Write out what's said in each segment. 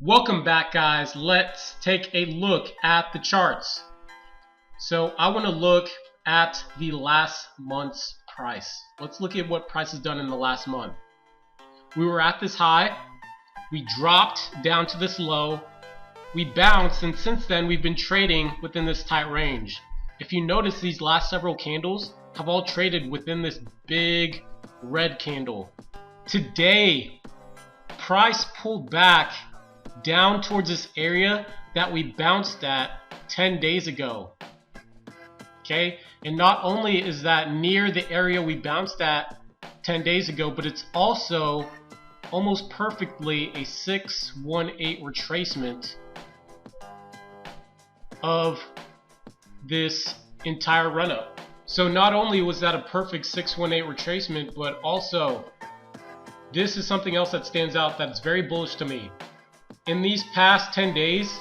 Welcome back, guys. Let's take a look at the charts. So I want to look at the last month's price. Let's look at what price has done in the last month. We were at this high, we dropped down to this low, we bounced, and since then we've been trading within this tight range. If you notice, these last several candles have all traded within this big red candle. Today, price pulled back down towards this area that we bounced at 10 days ago. Okay, and not only is that near the area we bounced at 10 days ago, but it's also almost perfectly a 618 retracement of this entire run-up. So not only was that a perfect 618 retracement, but also this is something else that stands out that's very bullish to me. In these past 10 days,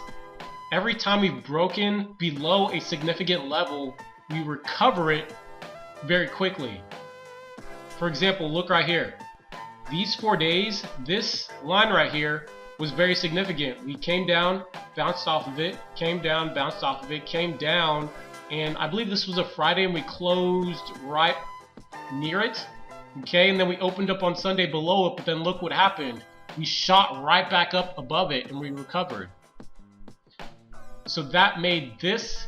every time we've broken below a significant level, we recover it very quickly. For example, look right here. These 4 days, this line right here was very significant. We came down, bounced off of it, came down, bounced off of it, came down, and I believe this was a Friday and we closed right near it. Okay, and then we opened up on Sunday below it, but then look what happened. We shot right back up above it and we recovered. So that made this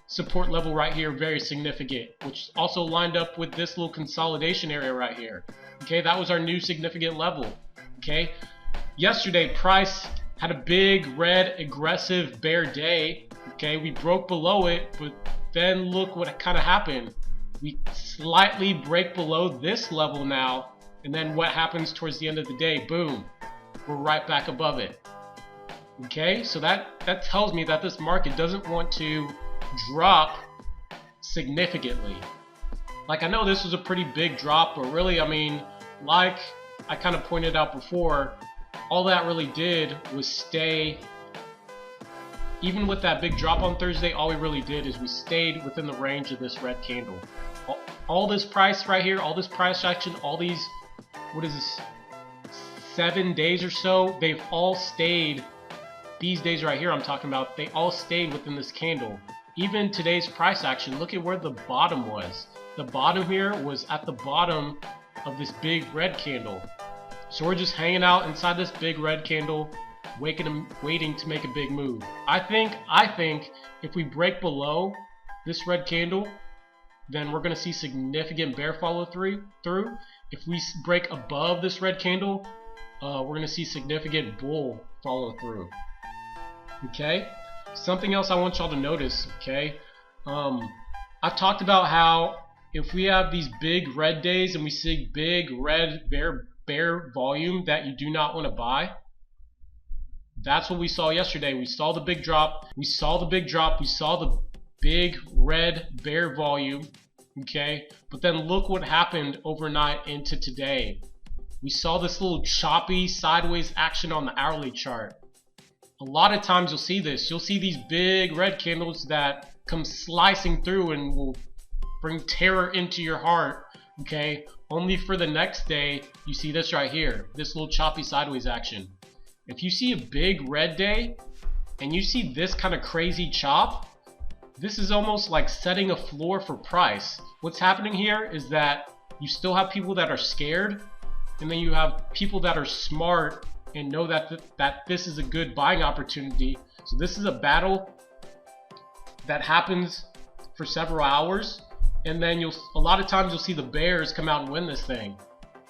support level right here very significant, which also lined up with this little consolidation area right here. Okay, that was our new significant level. Okay, yesterday price had a big red aggressive bear day. Okay, we broke below it, but then look what kind of happened. We slightly break below this level now, and then what happens towards the end of the day? Boom, we're right back above it. Okay, so that tells me that this market doesn't want to drop significantly. Like, I know this was a pretty big drop, but really, I mean, like I kind of pointed out before, all that really did was stay. Even with that big drop on Thursday, all we really did is we stayed within the range of this red candle. All this price right here, all this price action, all these, what is this, 7 days or so, they've all stayed, these days right here I'm talking about, they all stayed within this candle. Even today's price action, look at where the bottom was. The bottom here was at the bottom of this big red candle. So we're just hanging out inside this big red candle, waiting to make a big move. I think if we break below this red candle, then we're going to see significant bear follow through. If we break above this red candle, we're going to see significant bull follow through. Okay, something else I want y'all to notice. Okay, I've talked about how if we have these big red days and we see big red bear volume that you do not want to buy. That's what we saw yesterday. We saw the big drop. We saw the big red bear volume. Okay, but then look what happened overnight into today. We saw this little choppy sideways action on the hourly chart. A lot of times you'll see this. You'll see these big red candles that come slicing through and will bring terror into your heart. Okay, only for the next day you see this right here, this little choppy sideways action. If you see a big red day and you see this kind of crazy chop, this is almost like setting a floor for price. What's happening here is that you still have people that are scared, and then you have people that are smart and know that this is a good buying opportunity. So this is a battle that happens for several hours, and then a lot of times you'll see the bears come out and win this thing.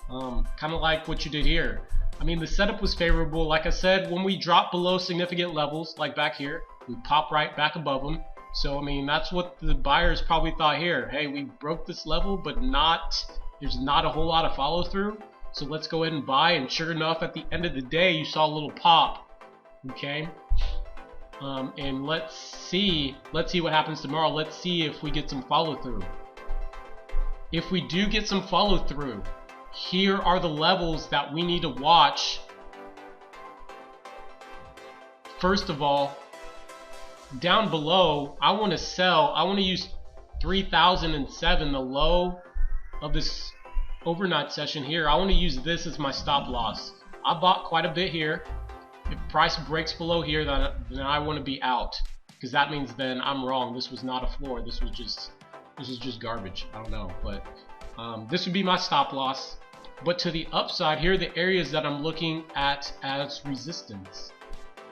Kind of like what you did here. I mean, the setup was favorable. Like I said, when we drop below significant levels, like back here, we pop right back above them. So, I mean, that's what the buyers probably thought here. Hey, we broke this level, but there's not a whole lot of follow through. So let's go ahead and buy. And sure enough, at the end of the day, you saw a little pop. Okay. And let's see what happens tomorrow. Let's see if we get some follow through. If we do get some follow through, here are the levels that we need to watch. First of all, down below, I want to sell. I want to use 3007, the low of this overnight session here. I want to use this as my stop loss. I bought quite a bit here. if price breaks below here, then I want to be out, because that means then I'm wrong. This was not a floor. This is just garbage. I don't know, but this would be my stop loss. But to the upside, here are the areas that I'm looking at as resistance.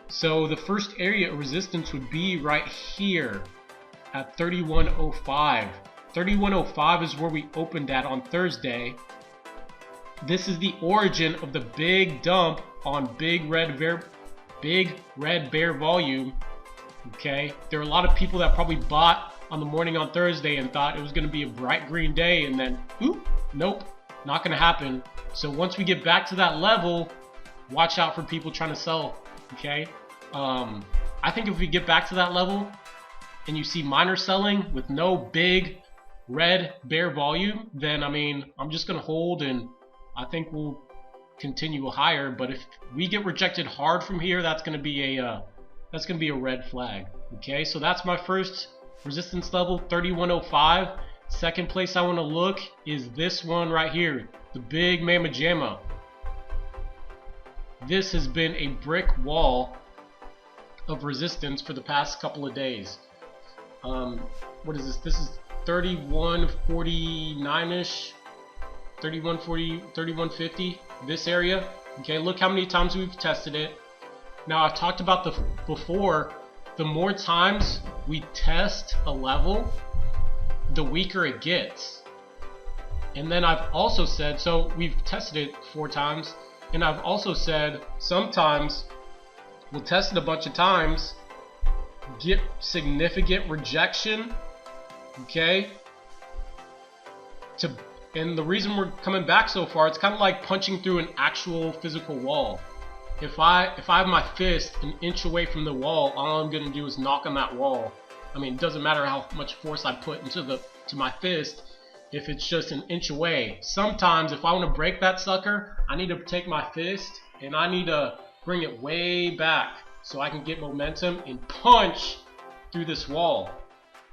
So the first area of resistance would be right here at 3105. 3105 is where we opened at on Thursday. This is the origin of the big dump on big red bear volume. Okay, there are a lot of people that probably bought on the morning on Thursday and thought it was going to be a bright green day, and then nope, not going to happen. So once we get back to that level, watch out for people trying to sell. Okay, I think if we get back to that level and you see minor selling with no big red bear volume, then I mean, I'm just going to hold, and I think we'll continue higher. But if we get rejected hard from here, that's going to be a red flag. Okay, so that's my first resistance level, 3105. Second place I want to look is this one right here, the big Mama Jamma. This has been a brick wall of resistance for the past couple of days. What is this? This is 3149-ish, 3140, 3150, this area. Okay, look how many times we've tested it. Now, I've talked about before, the more times we test a level, the weaker it gets. And then I've also said, so we've tested it 4 times, and I've also said sometimes we'll test it a bunch of times, get significant rejection, okay? And the reason we're coming back so far, it's kind of like punching through an actual physical wall. If I have my fist an inch away from the wall, all I'm gonna do is knock on that wall. I mean, it doesn't matter how much force I put into my fist if it's just an inch away. Sometimes if I want to break that sucker, I need to take my fist and I need to bring it way back so I can get momentum and punch through this wall.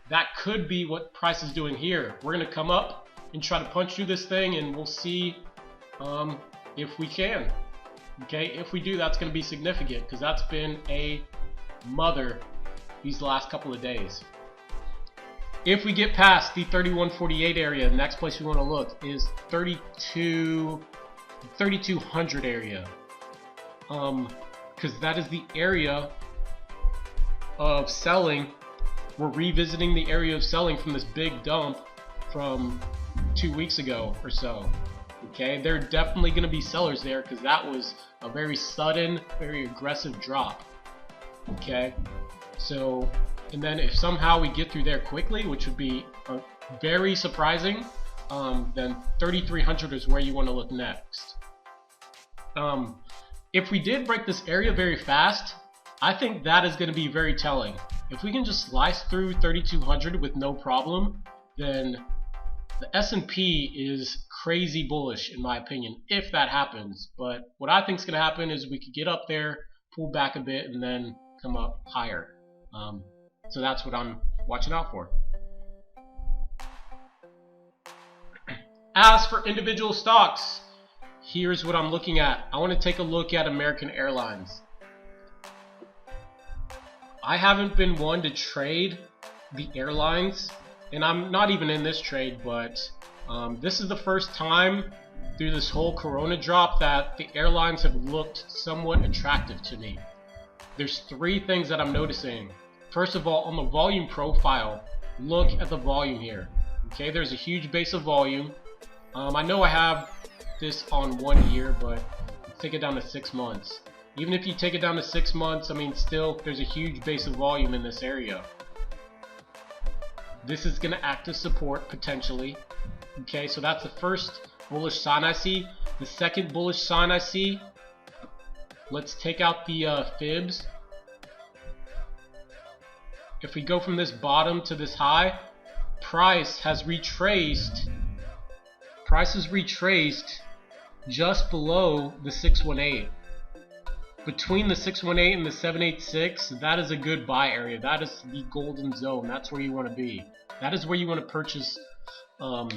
That could be what price is doing here. We're gonna come up and try to punch through this thing, and we'll see if we can. Okay, if we do, that's going to be significant, because that's been a mother these last couple of days. If we get past the 3148 area, the next place we want to look is 3200 area, because that is the area of selling. We're revisiting the area of selling from this big dump from 2 weeks ago or so. Okay, there are definitely going to be sellers there, because that was a very sudden, very aggressive drop. Okay, so, and then if somehow we get through there quickly, which would be very surprising, then 3300 is where you want to look next. If we did break this area very fast, I think that is going to be very telling. If we can just slice through 3200 with no problem, then the S&P is crazy bullish in my opinion, if that happens. But what I think is going to happen is we could get up there, pull back a bit, and then come up higher. So that's what I'm watching out for. As for individual stocks, here's what I'm looking at. I want to take a look at American Airlines. I haven't been one to trade the airlines, and I'm not even in this trade, but this is the first time through this whole corona drop that the airlines have looked somewhat attractive to me. There's 3 things that I'm noticing. First of all, on the volume profile, look at the volume here. Okay, there's a huge base of volume. I know I have this on 1 year, but let's take it down to 6 months. Even if you take it down to 6 months, I mean, still, there's a huge base of volume in this area. This is going to act as support, potentially. Okay, so that's the first bullish sign I see. The second bullish sign I see, let's take out the fibs. If we go from this bottom to this high, price has retraced just below the 618. Between the 618 and the 786, that is a good buy area. That is the golden zone. That's where you want to be. That is where you want to purchase a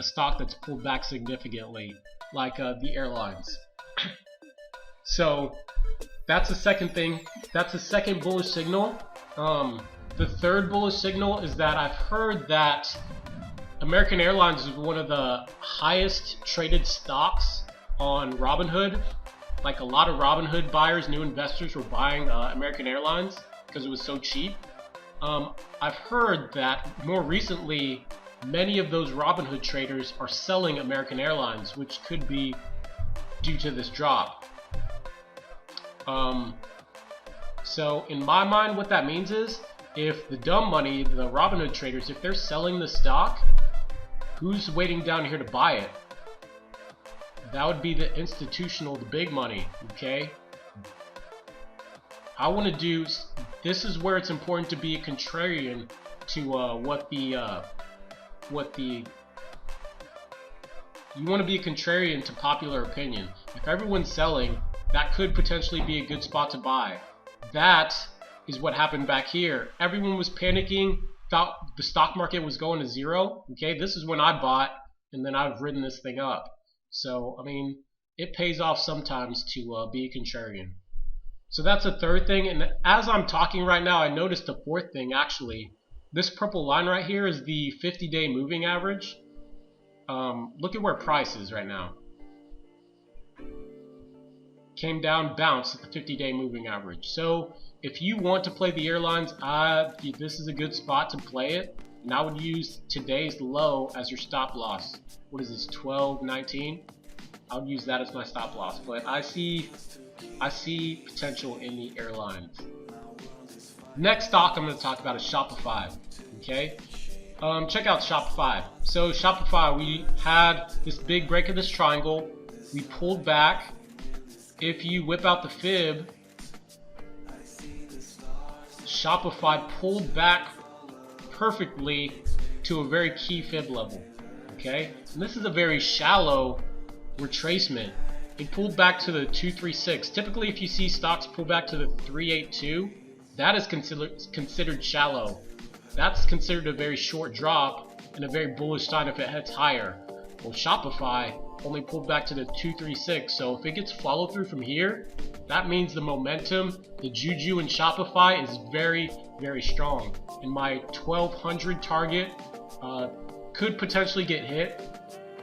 stock that's pulled back significantly, like the airlines. So that's the second thing. That's the second bullish signal. The third bullish signal is that I've heard that American Airlines is one of the highest traded stocks on Robinhood. Like a lot of Robinhood buyers, new investors were buying American Airlines because it was so cheap. I've heard that more recently, many of those Robinhood traders are selling American Airlines, which could be due to this drop. So in my mind, what that means is, if the dumb money, the Robinhood traders, if they're selling the stock, who's waiting down here to buy it? That would be the institutional, the big money, okay? I want to do, this is where it's important to be a contrarian to you want to be a contrarian to popular opinion. If everyone's selling, that could potentially be a good spot to buy. That is what happened back here. Everyone was panicking, thought the stock market was going to zero. Okay, this is when I bought, and then I've ridden this thing up. So, I mean, it pays off sometimes to be a contrarian. So that's the third thing, and as I'm talking right now, I noticed the fourth thing actually. This purple line right here is the 50-day moving average. Look at where price is right now. Came down, bounced at the 50-day moving average. So if you want to play the airlines, this is a good spot to play it. And I would use today's low as your stop loss. What is this, 12.19? I would use that as my stop loss. But I see potential in the airlines. Next stock I'm going to talk about is Shopify. Okay, check out Shopify. So Shopify, we had this big break of this triangle. We pulled back. If you whip out the fib, Shopify pulled back perfectly to a very key fib level. Okay, and this is a very shallow retracement. It pulled back to the 236. Typically, if you see stocks pull back to the 382, that is considered shallow. That's considered a very short drop and a very bullish sign if it heads higher. Well, Shopify only pulled back to the 236, so if it gets follow through from here, that means the momentum, the juju in Shopify is very, very strong. And my 1200 target could potentially get hit.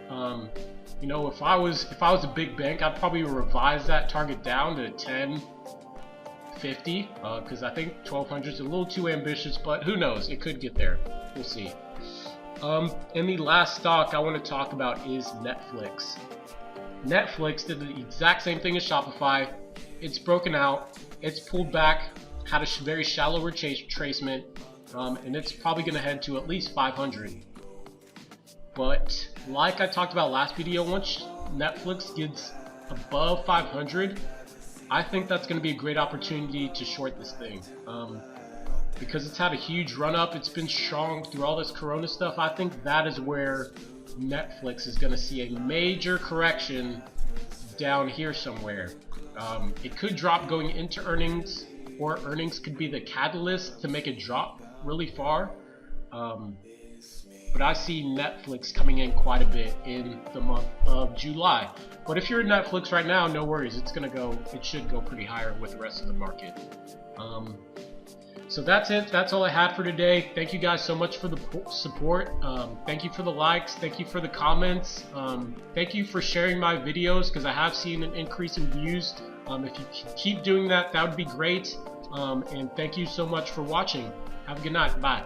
You know, if I was a big bank, I'd probably revise that target down to 1050 because I think 1200 is a little too ambitious, but who knows? It could get there. We'll see. And the last stock I want to talk about is Netflix. Netflix did the exact same thing as Shopify. It's broken out. It's pulled back, had a very shallow retracement, and it's probably going to head to at least 500. But like I talked about last video, once Netflix gets above 500, I think that's going to be a great opportunity to short this thing. Because it's had a huge run up, it's been strong through all this corona stuff. I think that is where Netflix is going to see a major correction down here somewhere. It could drop going into earnings, or earnings could be the catalyst to make it drop really far. But I see Netflix coming in quite a bit in the month of July. But if you're in Netflix right now, no worries. It should go pretty higher with the rest of the market. So that's it. That's all I had for today. Thank you guys so much for the support. Thank you for the likes. Thank you for the comments. Thank you for sharing my videos, because I have seen an increase in views. If you keep doing that, that would be great. And thank you so much for watching. Have a good night. Bye.